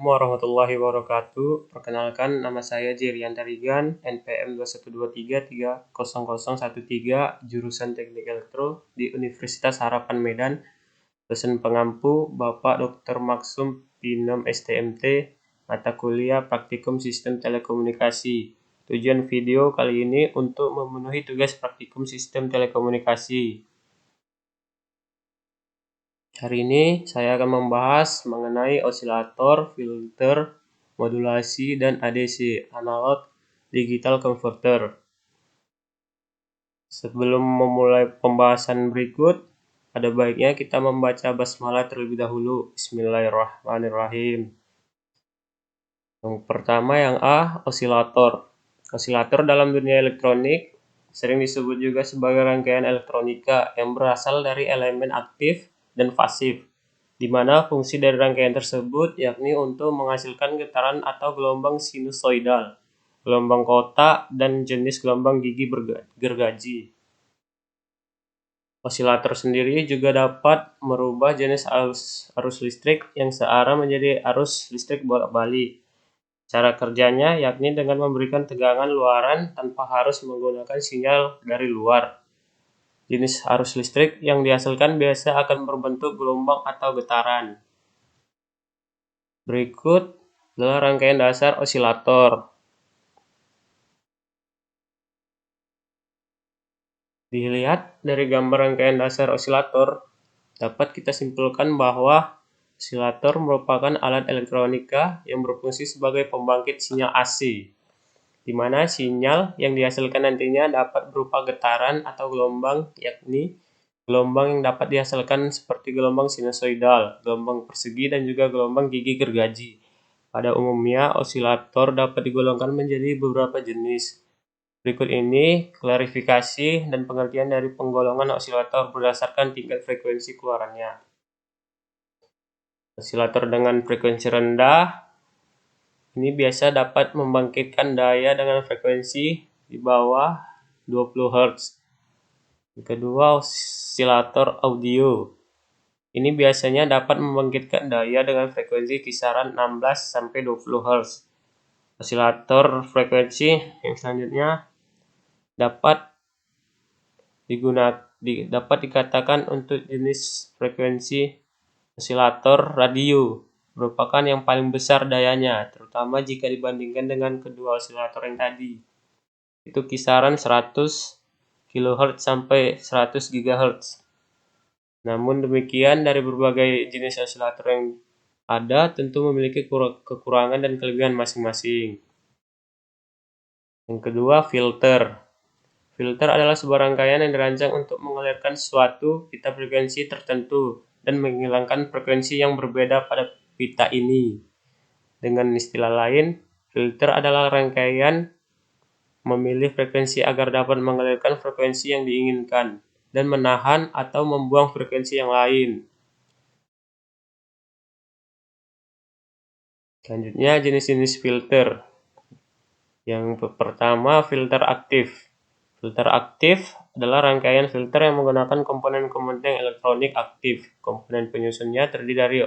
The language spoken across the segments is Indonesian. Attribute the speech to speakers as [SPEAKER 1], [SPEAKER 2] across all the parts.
[SPEAKER 1] Warahmatullahi wabarakatuh. Perkenalkan, nama saya Jerian Tarigan, NPM 212330013, jurusan Teknik Elektro di Universitas Harapan Medan. Dosen pengampu Bapak Dr. Maksum Pinem STMT, mata kuliah Praktikum Sistem Telekomunikasi. Tujuan video kali ini untuk memenuhi tugas Praktikum Sistem Telekomunikasi. Hari ini saya akan membahas mengenai osilator, filter, modulasi, dan ADC, analog digital converter. Sebelum memulai pembahasan berikut, ada baiknya kita membaca basmalah terlebih dahulu. Bismillahirrahmanirrahim. Yang pertama, yang A, osilator. Osilator dalam dunia elektronik sering disebut juga sebagai rangkaian elektronika yang berasal dari elemen aktif dan pasif, di mana fungsi dari rangkaian tersebut yakni untuk menghasilkan getaran atau gelombang sinusoidal, gelombang kotak, dan jenis gelombang gigi gergaji. Osilator sendiri juga dapat merubah jenis arus listrik yang searah menjadi arus listrik bolak-balik. Cara kerjanya yakni dengan memberikan tegangan luaran tanpa harus menggunakan sinyal dari luar. Jenis arus listrik yang dihasilkan biasa akan berbentuk gelombang atau getaran. Berikut adalah rangkaian dasar osilator. Dilihat dari gambar rangkaian dasar osilator, dapat kita simpulkan bahwa osilator merupakan alat elektronika yang berfungsi sebagai pembangkit sinyal AC, di mana sinyal yang dihasilkan nantinya dapat berupa getaran atau gelombang, yakni gelombang yang dapat dihasilkan seperti gelombang sinusoidal, gelombang persegi, dan juga gelombang gigi gergaji. Pada umumnya, osilator dapat digolongkan menjadi beberapa jenis. Berikut ini klarifikasi dan pengertian dari penggolongan osilator berdasarkan tingkat frekuensi keluarannya. Osilator dengan frekuensi rendah ini biasa dapat membangkitkan daya dengan frekuensi di bawah 20 Hz. Yang kedua, osilator audio. Ini biasanya dapat membangkitkan daya dengan frekuensi kisaran 16-20 Hz. Osilator frekuensi yang selanjutnya dapat dikatakan untuk jenis frekuensi osilator radio, merupakan yang paling besar dayanya, terutama jika dibandingkan dengan kedua osilator yang tadi. Itu kisaran 100 kHz sampai 100 GHz. Namun demikian, dari berbagai jenis osilator yang ada tentu memiliki kekurangan dan kelebihan masing-masing. Yang kedua, filter. Filter adalah sebuah rangkaian yang dirancang untuk mengalirkan suatu pita frekuensi tertentu dan menghilangkan frekuensi yang berbeda pada pita ini. Dengan istilah lain, filter adalah rangkaian memilih frekuensi agar dapat mengalirkan frekuensi yang diinginkan dan menahan atau membuang frekuensi yang lain. Selanjutnya, jenis-jenis filter. Yang pertama, filter aktif. Filter aktif adalah rangkaian filter yang menggunakan komponen-komponen elektronik aktif. Komponen penyusunnya terdiri dari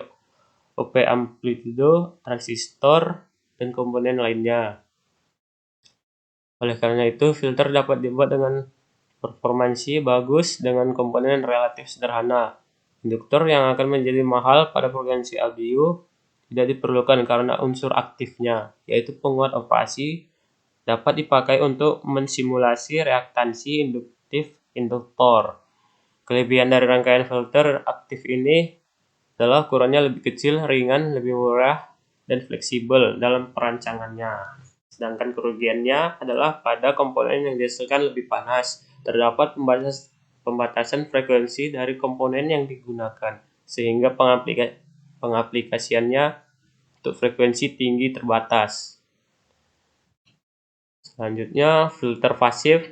[SPEAKER 1] op amplitudo, transistor, dan komponen lainnya. Oleh karena itu, filter dapat dibuat dengan performansi bagus dengan komponen relatif sederhana. Induktor yang akan menjadi mahal pada frekuensi audio tidak diperlukan karena unsur aktifnya, yaitu penguat operasi, dapat dipakai untuk mensimulasi reaktansi induktif induktor. Kelebihan dari rangkaian filter aktif ini adalah ukurannya lebih kecil, ringan, lebih murah, dan fleksibel dalam perancangannya. Sedangkan kerugiannya adalah pada komponen yang dihasilkan lebih panas. Terdapat pembatasan frekuensi dari komponen yang digunakan, sehingga pengaplikasiannya untuk frekuensi tinggi terbatas. Selanjutnya, filter pasif.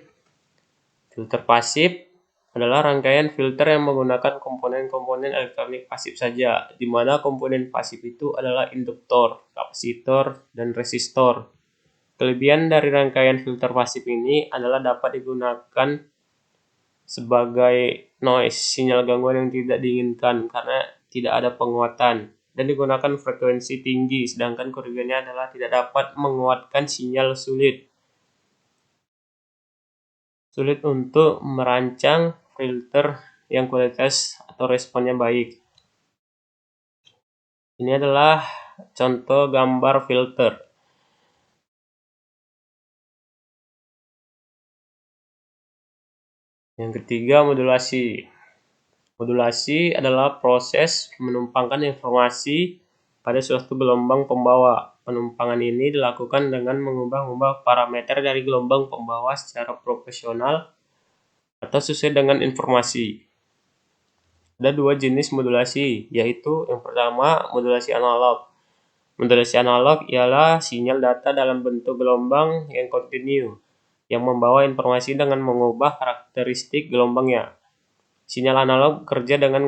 [SPEAKER 1] Filter pasif adalah rangkaian filter yang menggunakan komponen-komponen elektronik pasif saja, di mana komponen pasif itu adalah induktor, kapasitor, dan resistor. Kelebihan dari rangkaian filter pasif ini adalah dapat digunakan sebagai noise, sinyal gangguan yang tidak diinginkan karena tidak ada penguatan. dan digunakan frekuensi tinggi, sedangkan kerugiannya adalah tidak dapat menguatkan sinyal sulit untuk merancang filter yang kualitas atau responnya baik. Ini adalah contoh gambar filter. Yang ketiga, modulasi. Modulasi adalah proses menumpangkan informasi pada suatu gelombang pembawa. Penumpangan ini dilakukan dengan mengubah-ubah parameter dari gelombang pembawa secara proporsional atau sesuai dengan informasi. Ada dua jenis modulasi, yaitu yang pertama modulasi analog. Modulasi analog ialah sinyal data dalam bentuk gelombang yang kontinu, yang membawa informasi dengan mengubah karakteristik gelombangnya. Sinyal analog bekerja dengan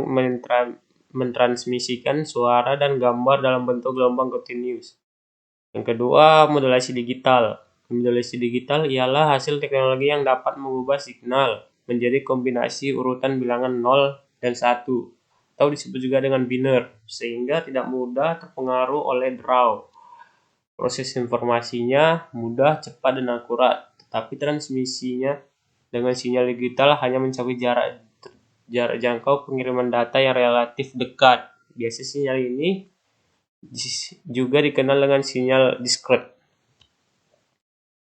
[SPEAKER 1] mentransmisikan suara dan gambar dalam bentuk gelombang kontinus. Yang kedua, modulasi digital. Modulasi digital ialah hasil teknologi yang dapat mengubah signal menjadi kombinasi urutan bilangan 0 dan 1, atau disebut juga dengan biner, sehingga tidak mudah terpengaruh oleh draw. Proses informasinya mudah, cepat, dan akurat, tetapi transmisinya dengan sinyal digital hanya mencapai jarak jangkau pengiriman data yang relatif dekat. Biasanya sinyal ini juga dikenal dengan sinyal discrete.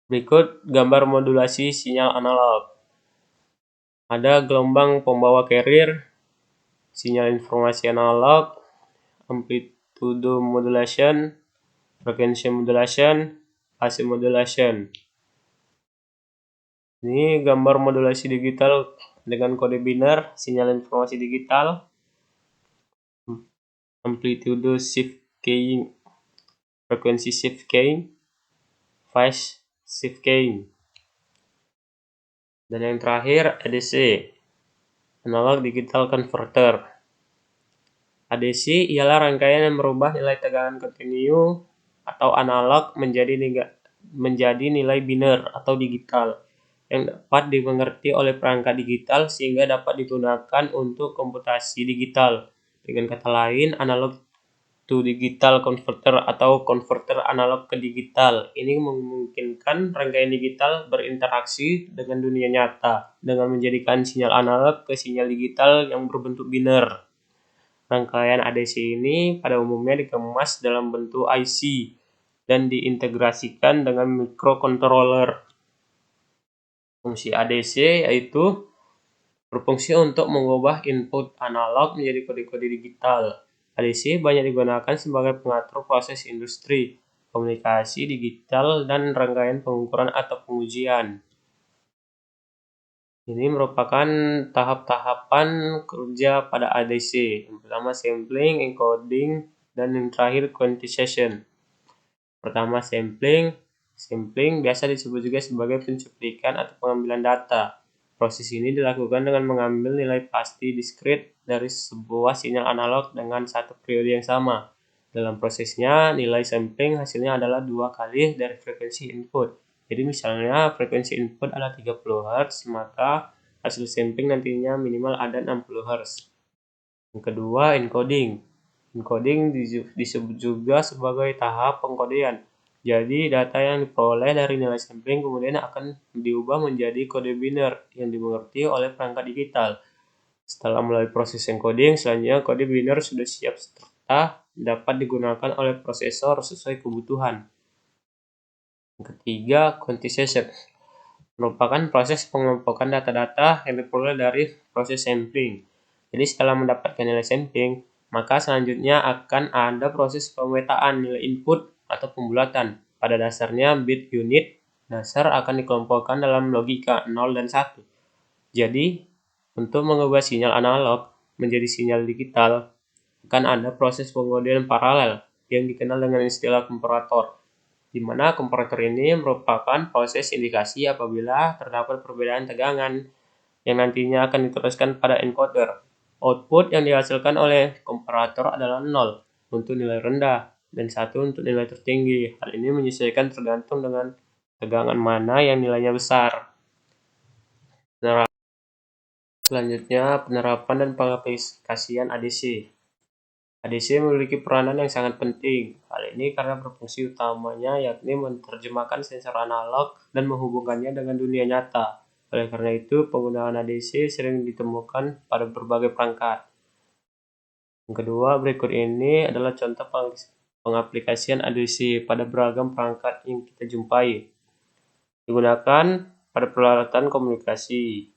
[SPEAKER 1] Berikut gambar modulasi sinyal analog. Ada gelombang pembawa carrier, sinyal informasi analog, amplitude modulation, frequency modulation, phase modulation. Ini gambar modulasi digital dengan kode biner, sinyal informasi digital, amplitude shift keying, frekuensi shift keying, phase shift keying. Dan yang terakhir ADC, analog digital converter. ADC ialah rangkaian yang merubah nilai tegangan kontinu atau analog menjadi nilai biner atau digital yang dapat dimengerti oleh perangkat digital sehingga dapat digunakan untuk komputasi digital. Dengan kata lain, analog to digital converter atau konverter analog ke digital. Ini memungkinkan rangkaian digital berinteraksi dengan dunia nyata dengan menjadikan sinyal analog ke sinyal digital yang berbentuk biner. Rangkaian ADC ini pada umumnya dikemas dalam bentuk IC dan diintegrasikan dengan microcontroller. Fungsi ADC yaitu berfungsi untuk mengubah input analog menjadi kode-kode digital. ADC banyak digunakan sebagai pengatur proses industri, komunikasi digital, dan rangkaian pengukuran atau pengujian. Ini merupakan tahap-tahapan kerja pada ADC. Yang pertama sampling, encoding, dan yang terakhir quantization. Pertama sampling. Sampling biasa disebut juga sebagai pencuplikan atau pengambilan data. Proses ini dilakukan dengan mengambil nilai pasti diskrit dari sebuah sinyal analog dengan satu periode yang sama. Dalam prosesnya, nilai sampling hasilnya adalah 2 kali dari frekuensi input. Jadi misalnya frekuensi input adalah 30 Hz, maka hasil sampling nantinya minimal ada 60 Hz. Yang kedua, encoding. Encoding disebut juga sebagai tahap pengkodean. Jadi data yang diperoleh dari nilai sampling kemudian akan diubah menjadi kode biner yang dimengerti oleh perangkat digital. Setelah melalui proses encoding, selanjutnya kode biner sudah siap serta dapat digunakan oleh prosesor sesuai kebutuhan. Yang ketiga, quantization merupakan proses pengelompokan data-data yang diperoleh dari proses sampling. Jadi setelah mendapatkan nilai sampling, maka selanjutnya akan ada proses pemetaan nilai input atau pembulatan. Pada dasarnya bit unit dasar akan dikelompokkan dalam logika 0 dan 1. Jadi, untuk mengubah sinyal analog menjadi sinyal digital, akan ada proses pengodean paralel yang dikenal dengan istilah komparator, di mana komparator ini merupakan proses indikasi apabila terdapat perbedaan tegangan yang nantinya akan diteruskan pada encoder. Output yang dihasilkan oleh komparator adalah 0 untuk nilai rendah dan 1 untuk nilai tertinggi. Hal ini menyesuaikan tergantung dengan tegangan mana yang nilainya besar. Selanjutnya, penerapan dan pengaplikasian ADC. ADC memiliki peranan yang sangat penting. Hal ini karena berfungsi utamanya yakni menerjemahkan sensor analog dan menghubungkannya dengan dunia nyata. Oleh karena itu, penggunaan ADC sering ditemukan pada berbagai perangkat. Yang kedua, berikut ini adalah contoh pengaplikasian ADC pada beragam perangkat yang kita jumpai. Digunakan pada peralatan komunikasi.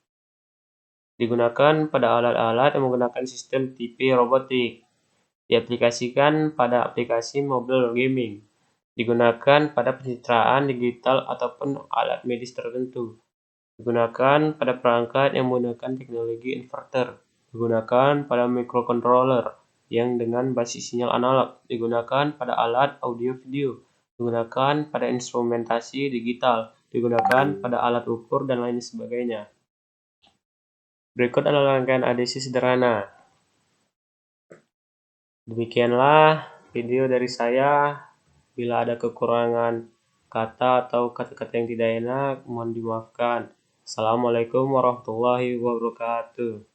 [SPEAKER 1] Digunakan pada alat-alat yang menggunakan sistem TV robotik. Diaplikasikan pada aplikasi mobile gaming. Digunakan pada pencitraan digital ataupun alat medis tertentu. Digunakan pada perangkat yang menggunakan teknologi inverter. Digunakan pada microcontroller yang dengan basis sinyal analog. Digunakan pada alat audio-video. Digunakan pada instrumentasi digital. Digunakan pada alat ukur dan lain sebagainya. Berikut adalah rangkaian ADC sederhana. Demikianlah video dari saya. Bila ada kekurangan kata atau kata-kata yang tidak enak, mohon dimaafkan. Assalamualaikum warahmatullahi wabarakatuh.